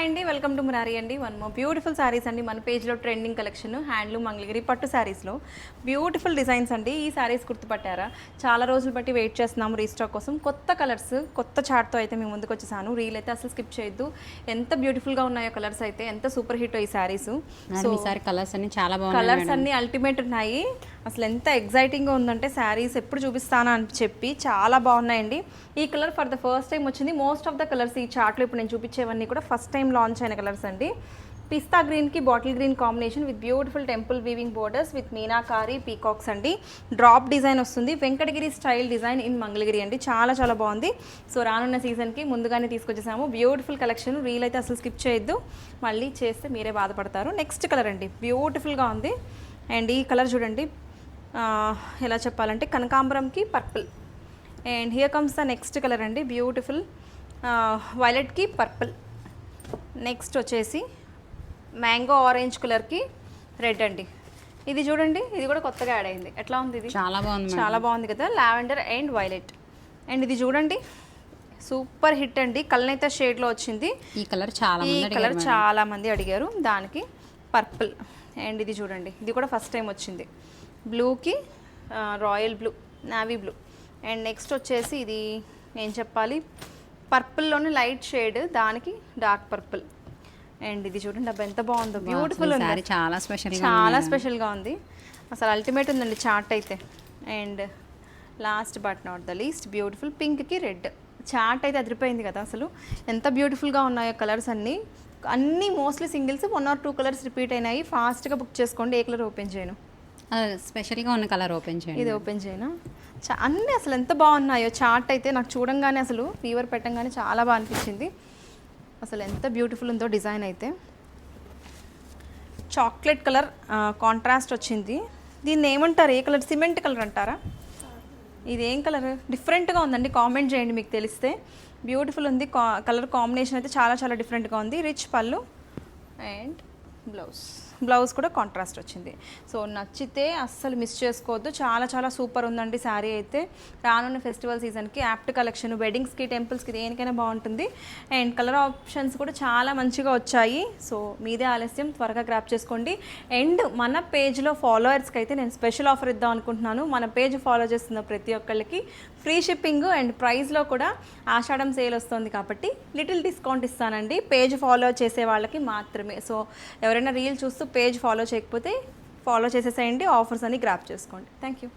అండి, welcome to Murari అండి. One more beautiful saris అండి మన పేజ్లో ట్రెండింగ్ కలెక్షన్ హ్యాండ్లూమ్ మంగళగిరి పట్టు శారీస్లో బ్యూటిఫుల్ డిజైన్స్ అండి. ఈ శారీస్ గుర్తుపట్టారా? చాలా రోజులు బట్టి వెయిట్ చేస్తున్నాము రీస్టాక్ కోసం. కొత్త కలర్స్ కొత్త చార్ట్తో అయితే మేము ముందుకు వచ్చేసాను. రీల్ అయితే అసలు స్కిప్ చేయొద్దు. ఎంత బ్యూటిఫుల్గా ఉన్నాయో కలర్స్ అయితే, ఎంత సూపర్ హిట్ ఈ శారీస్. సో ఈసారి కలర్స్ అన్ని చాలా బాగున్నాయి, కలర్స్ అన్ని అల్టిమేట్ ఉన్నాయి. అసలు ఎంత ఎగ్జైటింగ్గా ఉందంటే శారీస్ ఎప్పుడు చూపిస్తానా అని చెప్పి చాలా బాగున్నాయండి. ఈ colour for the first time వచ్చింది. మోస్ట్ ఆఫ్ ద కలర్స్ ఈ చార్ట్లో ఇప్పుడు నేను చూపించేవన్నీ కూడా ఫస్ట్ టైం లాంచ్ అయిన కలర్స్ అండి. పిస్తా గ్రీన్కి bottle green combination with beautiful temple weaving borders with meenakari peacocks అండి. డ్రాప్ డిజైన్ వస్తుంది, Venkatagiri style design in Mangalagiri అండి. చాలా చాలా బాగుంది. సో రానున్న సీజన్కి ముందుగానే తీసుకొచ్చేసాము బ్యూటిఫుల్ కలెక్షన్. రీల్ అయితే అసలు స్కిప్ చేయొద్దు, మళ్ళీ చేస్తే మీరే బాధపడతారు. నెక్స్ట్ కలర్ అండి, బ్యూటిఫుల్గా ఉంది. అండ్ ఈ కలర్ చూడండి, ఎలా చెప్పాలంటే కనకాంబరంకి purple. And here comes the next colour అండి, బ్యూటిఫుల్ వైలెట్కి పర్పుల్. నెక్స్ట్ వచ్చేసి మ్యాంగో ఆరెంజ్ కలర్కి రెడ్ అండి. ఇది చూడండి, ఇది కూడా కొత్తగా యాడ్ అయింది. ఎట్లా ఉంది ఇది? చాలా బాగుంది, చాలా బాగుంది కదా, లావెండర్ అండ్ వైలెట్. అండ్ ఇది చూడండి, సూపర్ హిట్ అండి. కల్నేత షేడ్లో వచ్చింది. ఈ కలర్ చాలా మంది అడిగారు. దానికి పర్పుల్. అండ్ ఇది చూడండి, ఇది కూడా ఫస్ట్ టైం వచ్చింది. బ్లూకి royal blue, navy blue. And next వచ్చేసి ఇది ఏం చెప్పాలి, పర్పుల్లోని లైట్ షేడ్, దానికి డార్క్ పర్పుల్. అండ్ ఇది చూడండి, అబ్బా ఎంత బాగుందో, బ్యూటిఫుల్ ఉంది, చాలా స్పెషల్గా ఉంది. అసలు అల్టిమేట్ ఉందండి చార్ట్ అయితే. And last but not the least beautiful పింక్కి రెడ్. చార్ట్ అయితే అదిరిపోయింది కదా, అసలు ఎంత బ్యూటిఫుల్గా ఉన్నాయో కలర్స్ అన్నీ mostly singles, 1 or 2 colours repeat అయినాయి. ఫాస్ట్గా బుక్ చేసుకోండి. ఏ కలర్ ఓపెన్ చేయను, స్పెషల్గా ఉన్న కలర్ ఓపెన్ చేయండి. ఇది ఓపెన్ చేయను. అన్నీ అసలు ఎంత బాగున్నాయో చార్ట్ అయితే. నాకు చూడంగానే అసలు ఫీవర్ పెట్టంగానే చాలా బాగా అనిపించింది. అసలు ఎంత బ్యూటిఫుల్ ఉందో డిజైన్ అయితే. చాక్లెట్ కలర్ కాంట్రాస్ట్ వచ్చింది. దీన్ని ఏమంటారు, ఏ కలర్? సిమెంట్ కలర్ అంటారా? ఇది ఏం కలర్? డిఫరెంట్గా ఉందండి, కామెంట్ చేయండి మీకు తెలిస్తే. బ్యూటిఫుల్ ఉంది, కలర్ కాంబినేషన్ అయితే చాలా చాలా డిఫరెంట్గా ఉంది. రిచ్ పళ్ళు అండ్ బ్లౌజ్ కూడా కాంట్రాస్ట్ వచ్చింది. సో నచ్చితే అస్సలు మిస్ చేసుకోవద్దు. చాలా చాలా సూపర్ ఉందండి శారీ అయితే. రానున్న ఫెస్టివల్ సీజన్కి యాప్ట్ కలెక్షన్, వెడ్డింగ్స్కి, టెంపుల్స్కి, దేనికైనా బాగుంటుంది. అండ్ కలర్ ఆప్షన్స్ కూడా చాలా మంచిగా వచ్చాయి. సో మీదే ఆలస్యం, త్వరగా గ్రాప్ చేసుకోండి. అండ్ మన పేజ్లో ఫాలోవర్స్కి అయితే నేను స్పెషల్ ఆఫర్ ఇద్దాం అనుకుంటున్నాను. మన పేజ్ ఫాలో చేస్తున్న ప్రతి ఒక్కళ్ళకి ఫ్రీ షిప్పింగ్ అండ్ ప్రైస్లో కూడా ఆషాఢం సేల్ వస్తుంది కాబట్టి లిటిల్ డిస్కౌంట్ ఇస్తానండి, పేజ్ ఫాలో చేసే వాళ్ళకి మాత్రమే. సో ఎవరైనా రీల్ చూస్తూ పేజ్ ఫాలో చేయకపోతే ఫాలో చేసేసేయండి, ఆఫర్స్ అన్ని గ్రాప్ చేసుకోండి. Thank you.